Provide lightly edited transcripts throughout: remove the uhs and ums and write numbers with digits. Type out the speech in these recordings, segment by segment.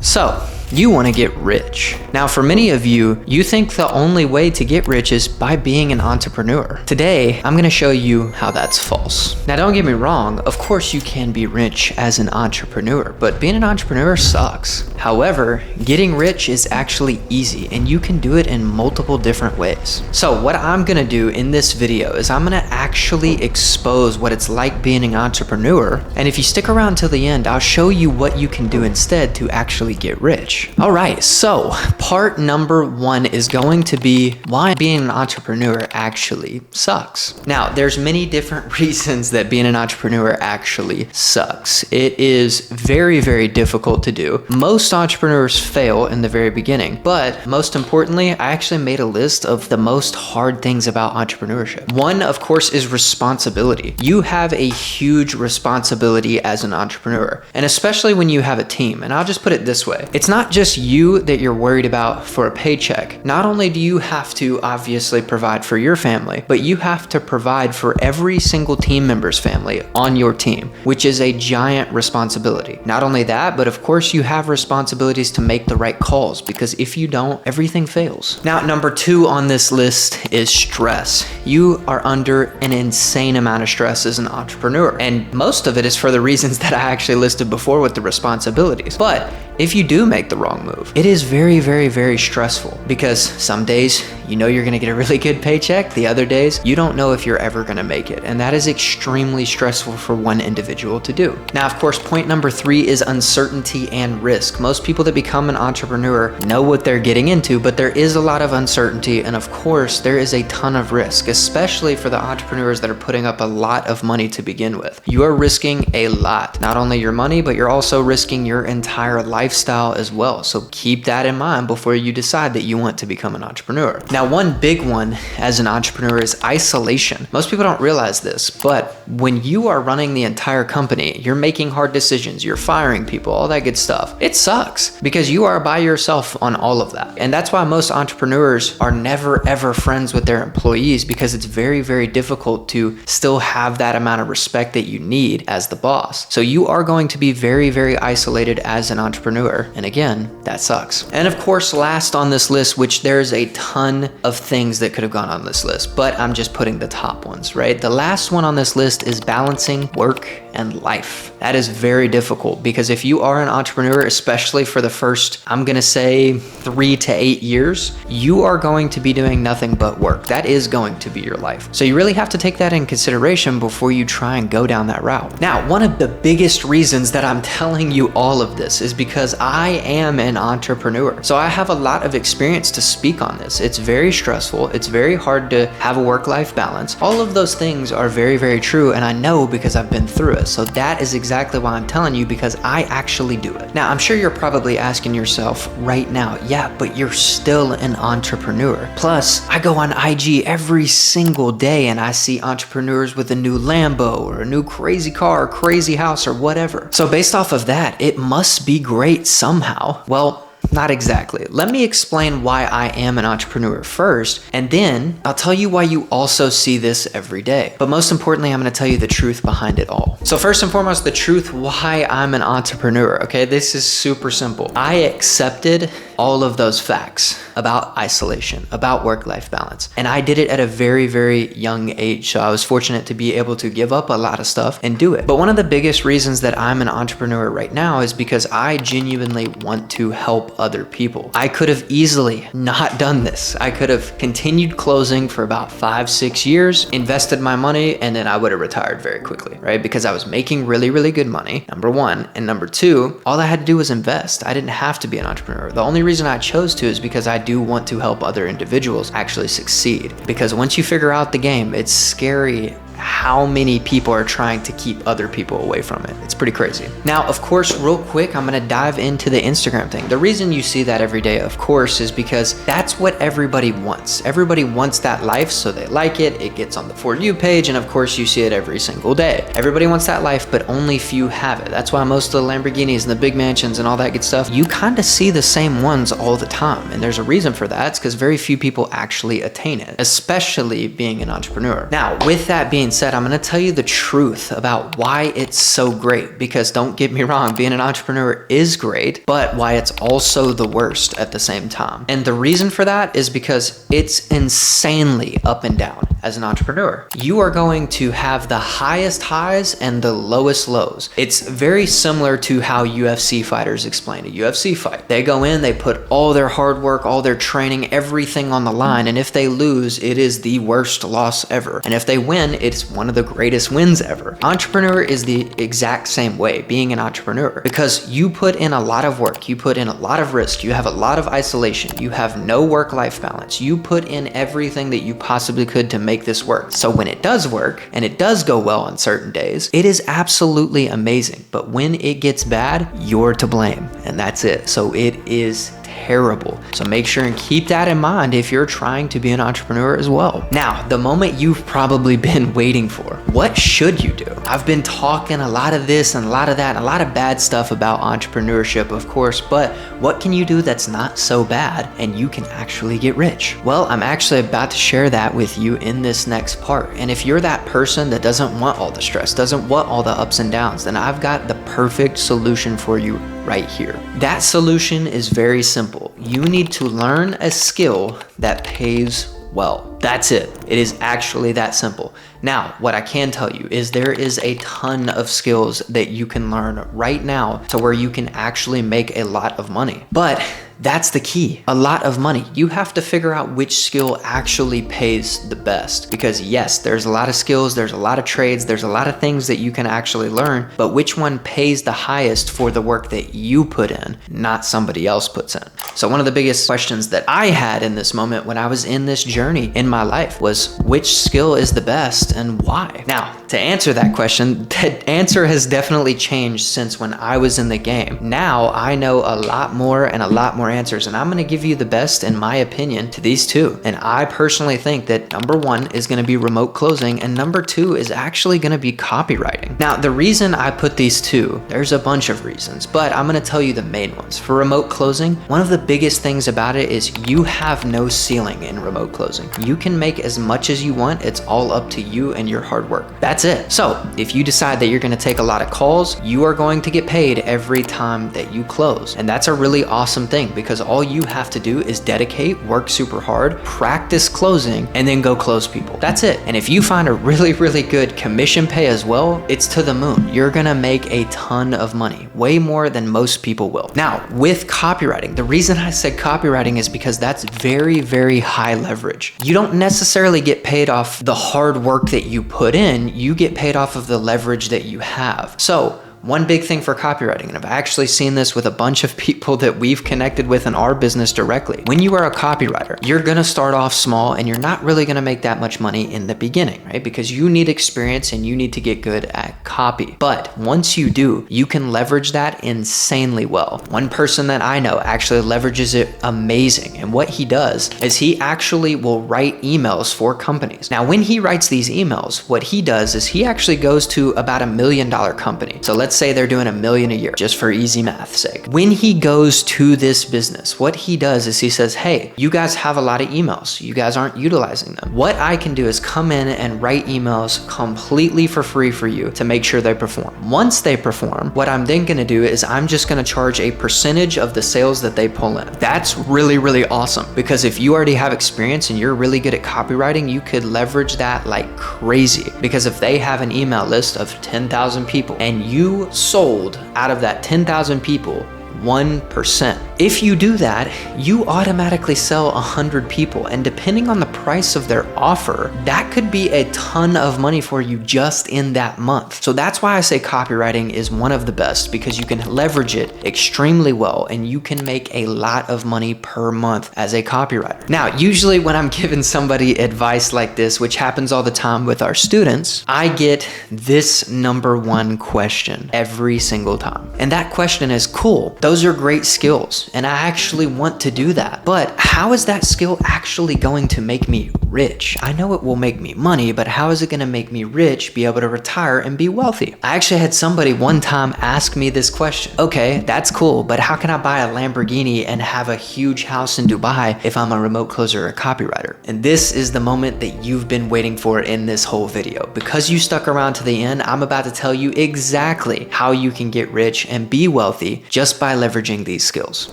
So, you want to get rich. Now, for many of you, you think the only way to get rich is by being an entrepreneur. Today, I'm going to show you how that's false. Now, don't get me wrong, of course you can be rich as an entrepreneur, but being an entrepreneur sucks. However, getting rich is actually easy and you can do it in multiple different ways. So what I'm going to do in this video is I'm going to actually expose what it's like being an entrepreneur. And if you stick around till the end, I'll show you what you can do instead to actually get rich. All right, so part number one is going to be why being an entrepreneur actually sucks. Now, there's many different reasons that being an entrepreneur actually sucks. It is very, very difficult to do. Most entrepreneurs fail in the very beginning, but most importantly, I actually made a list of the most hard things about entrepreneurship. One, of course, is responsibility. You have a huge responsibility as an entrepreneur, and especially when you have a team. And I'll just put it this way. It's not just you that you're worried about for a paycheck. Not only do you have to obviously provide for your family, but you have to provide for every single team member's family on your team, which is a giant responsibility. Not only that, but of course you have responsibilities to make the right calls, because if you don't, everything fails. Now, number two on this list is stress. You are under an insane amount of stress as an entrepreneur, and most of it is for the reasons that I actually listed before with the responsibilities. But if you do make the wrong move, it is very, very, very stressful, because some days you know you're gonna get a really good paycheck. The other days, you don't know if you're ever gonna make it. And that is extremely stressful for one individual to do. Now, of course, point number three is uncertainty and risk. Most people that become an entrepreneur know what they're getting into, but there is a lot of uncertainty. And of course, there is a ton of risk, especially for the entrepreneurs that are putting up a lot of money to begin with. You are risking a lot, not only your money, but you're also risking your entire lifestyle as well. So keep that in mind before you decide that you want to become an entrepreneur. Now, one big one as an entrepreneur is isolation. Most people don't realize this, but when you are running the entire company, you're making hard decisions, you're firing people, all that good stuff. It sucks because you are by yourself on all of that. And that's why most entrepreneurs are never ever friends with their employees, because it's very, very difficult to still have that amount of respect that you need as the boss. So you are going to be very, very isolated as an entrepreneur. And again, that sucks. And of course, last on this list, which there's a ton of things that could have gone on this list, but I'm just putting the top ones, right? The last one on this list is balancing work and life. That is very difficult, because if you are an entrepreneur, especially for the first, I'm gonna say 3 to 8 years, you are going to be doing nothing but work. That is going to be your life. So you really have to take that in consideration before you try and go down that route. Now, one of the biggest reasons that I'm telling you all of this is because I am an entrepreneur. So I have a lot of experience to speak on this. It's very stressful. It's very hard to have a work-life balance. All of those things are very, very true, and I know because I've been through it. So that is exactly why I'm telling you, because I actually do it. Now, I'm sure you're probably asking yourself right now, yeah, but you're still an entrepreneur. Plus, I go on IG every single day and I see entrepreneurs with a new Lambo or a new crazy car, or crazy house, or whatever. So based off of that, it must be great somehow. Well, not exactly. Let me explain why I am an entrepreneur first, and then I'll tell you why you also see this every day. But most importantly, I'm going to tell you the truth behind it all. So first and foremost, the truth why I'm an entrepreneur, okay? This is super simple. I accepted all of those facts about isolation, about work-life balance. And I did it at a very, very young age. So I was fortunate to be able to give up a lot of stuff and do it. But one of the biggest reasons that I'm an entrepreneur right now is because I genuinely want to help other people. I could have easily not done this. I could have continued closing for about 5-6 years, invested my money, and then I would have retired very quickly, right? Because I was making really, really good money, number one. And number two, all I had to do was invest. I didn't have to be an entrepreneur. The only reason I chose to is because I do want to help other individuals actually succeed. Because once you figure out the game, it's scary how many people are trying to keep other people away from it. It's pretty crazy. Now, of course, real quick, I'm gonna dive into the Instagram thing. The reason you see that every day, of course, is because that's what everybody wants. Everybody wants that life, so they like it. It gets on the For You page, and of course, you see it every single day. Everybody wants that life, but only few have it. That's why most of the Lamborghinis and the big mansions and all that good stuff, you kind of see the same ones all the time. And there's a reason for that. It's because very few people actually attain it, especially being an entrepreneur. Now, with that being being said, I'm gonna tell you the truth about why it's so great, because don't get me wrong, being an entrepreneur is great, but why it's also the worst at the same time. And the reason for that is because it's insanely up and down as an entrepreneur. You are going to have the highest highs and the lowest lows. It's very similar to how UFC fighters explain a UFC fight. They go in, they put all their hard work, all their training, everything on the line, and if they lose, it is the worst loss ever. And if they win, it's one of the greatest wins ever. Entrepreneur is the exact same way, being an entrepreneur, because you put in a lot of work, you put in a lot of risk, you have a lot of isolation, you have no work-life balance, you put in everything that you possibly could to make this work. So when it does work, and it does go well on certain days, it is absolutely amazing. But when it gets bad, you're to blame, and that's it. So it is terrible. So make sure and keep that in mind if you're trying to be an entrepreneur as well. Now, the moment you've probably been waiting for. What should you do? I've been talking a lot of this and a lot of that, and a lot of bad stuff about entrepreneurship, of course, but what can you do that's not so bad and you can actually get rich? Well, I'm actually about to share that with you in this next part. And if you're that person that doesn't want all the stress, doesn't want all the ups and downs, then I've got the perfect solution for you right here. That solution is very simple. You need to learn a skill that pays well. That's it. It is actually that simple. Now, what I can tell you is there is a ton of skills that you can learn right now to where you can actually make a lot of money. But that's the key. A lot of money. You have to figure out which skill actually pays the best. Because yes, there's a lot of skills, there's a lot of trades, there's a lot of things that you can actually learn, but which one pays the highest for the work that you put in, not somebody else puts in. So one of the biggest questions that I had in this moment when I was in this journey in my life was, which skill is the best and why? Now, to answer that question, the answer has definitely changed since when I was in the game. Now I know a lot more and a lot more answers, and I'm going to give you the best, in my opinion, to these two. And I personally think that number one is going to be remote closing, and number two is actually going to be copywriting. Now, the reason I put these two, there's a bunch of reasons, but I'm going to tell you the main ones. For remote closing, one of the biggest things about it is you have no ceiling in remote closing. You can make as much as you want. It's all up to you and your hard work. That's it. So if you decide that you're going to take a lot of calls, you are going to get paid every time that you close. And that's a really awesome thing, because all you have to do is dedicate, work super hard, practice closing, and then go close people. That's it. And if you find a really, really good commission pay as well, it's to the moon. You're gonna make a ton of money, way more than most people will. Now, with copywriting, the reason I said copywriting is because that's very, very high leverage. You don't necessarily get paid off the hard work that you put in, you get paid off of the leverage that you have. So, one big thing for copywriting, and I've actually seen this with a bunch of people that we've connected with in our business directly. When you are a copywriter, you're gonna start off small and you're not really gonna make that much money in the beginning, right? Because you need experience and you need to get good at copy. But once you do, you can leverage that insanely well. One person that I know actually leverages it amazing. And what he does is he actually will write emails for companies. Now, when he writes these emails, what he does is he actually goes to about $1 million company. So let's say they're doing $1 million a year, just for easy math's sake. When he goes to this business, what he does is he says, hey, you guys have a lot of emails. You guys aren't utilizing them. What I can do is come in and write emails completely for free for you to make sure they perform. Once they perform, what I'm then gonna do is I'm just gonna charge a percentage of the sales that they pull in. That's really, really awesome, because if you already have experience and you're really good at copywriting, you could leverage that like crazy. Because if they have an email list of 10,000 people and you sold out of that 10,000 people 1%. If you do that, you automatically sell 100 people, and depending on the price of their offer, that could be a ton of money for you just in that month. So that's why I say copywriting is one of the best, because you can leverage it extremely well and you can make a lot of money per month as a copywriter. Now, usually when I'm giving somebody advice like this, which happens all the time with our students, I get this number one question every single time. And that question is, cool, those are great skills. skills and I actually want to do that. But how is that skill actually going to make me rich? I know it will make me money, but how is it going to make me rich, be able to retire and be wealthy? I actually had somebody one time ask me this question. Okay, that's cool, but how can I buy a Lamborghini and have a huge house in Dubai if I'm a remote closer or a copywriter? And this is the moment that you've been waiting for in this whole video. Because you stuck around to the end, I'm about to tell you exactly how you can get rich and be wealthy just by leveraging these skills.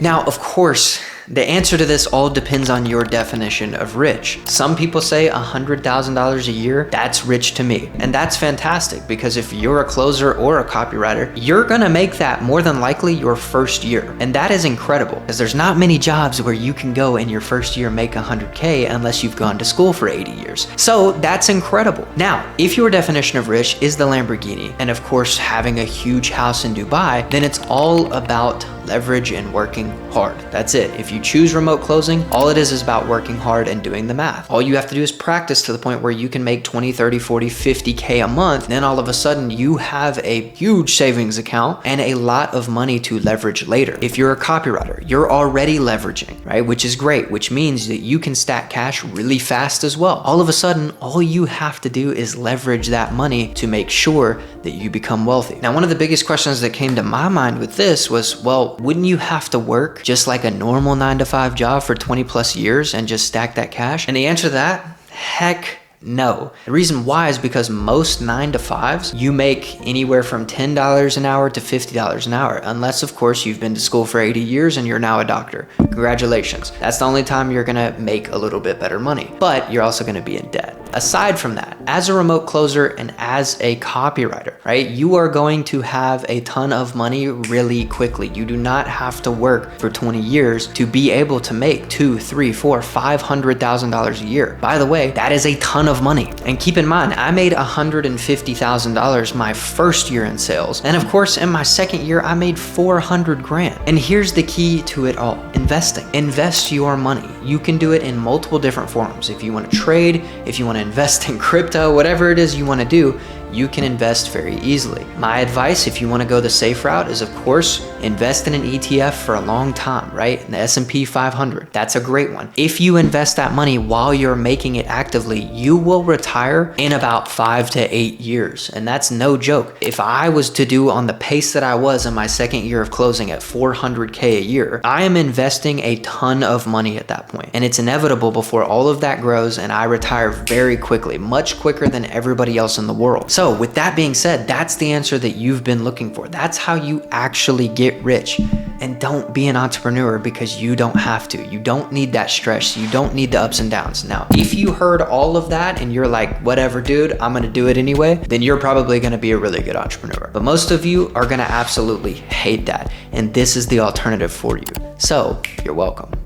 Now, of course, the answer to this all depends on your definition of rich. Some people say $100,000 a year, that's rich to me. And that's fantastic, because if you're a closer or a copywriter, you're gonna make that more than likely your first year. And that is incredible, because there's not many jobs where you can go in your first year make 100K unless you've gone to school for 80 years. So that's incredible. Now, if your definition of rich is the Lamborghini, and of course having a huge house in Dubai, then it's all about leverage and working hard. That's it. If you choose remote closing, all it is about working hard and doing the math. All you have to do is practice to the point where you can make 20, 30, 40, 50K a month. Then all of a sudden you have a huge savings account and a lot of money to leverage later. If you're a copywriter, you're already leveraging, right? Which is great, which means that you can stack cash really fast as well. All of a sudden, all you have to do is leverage that money to make sure that you become wealthy. Now, one of the biggest questions that came to my mind with this was, well, wouldn't you have to work just like a normal 9-to-5 job for 20 plus years and just stack that cash? And the answer to that, heck no. The reason why is because most 9-to-5s, you make anywhere from $10 an hour to $50 an hour, unless of course you've been to school for 80 years and you're now a doctor. Congratulations. That's the only time you're gonna make a little bit better money, but you're also gonna be in debt. Aside from that, as a remote closer and as a copywriter, right, you are going to have a ton of money really quickly. You do not have to work for 20 years to be able to make $200,000, $300,000, $400,000, $500,000 a year. By the way, that is a ton of money. And keep in mind, I made $150,000 my first year in sales. And of course, in my second year, I made 400 grand. And here's the key to it all, investing. Invest your money. You can do it in multiple different forms. If you want to trade, if you want to invest in crypto, whatever it is you want to do, you can invest very easily. My advice, if you want to go the safe route, is of course, invest in an ETF for a long time, right? In the S&P 500, that's a great one. If you invest that money while you're making it actively, you will retire in about 5 to 8 years. And that's no joke. If I was to do on the pace that I was in my second year of closing at 400K a year, I am investing a ton of money at that point. And it's inevitable before all of that grows and I retire very quickly, much quicker than everybody else in the world. So with that being said, that's the answer that you've been looking for. That's how you actually get rich. And don't be an entrepreneur because you don't have to. You don't need that stress. You don't need the ups and downs. Now, if you heard all of that and you're like, whatever, dude, I'm gonna do it anyway, then you're probably gonna be a really good entrepreneur. But most of you are gonna absolutely hate that. And this is the alternative for you. So you're welcome.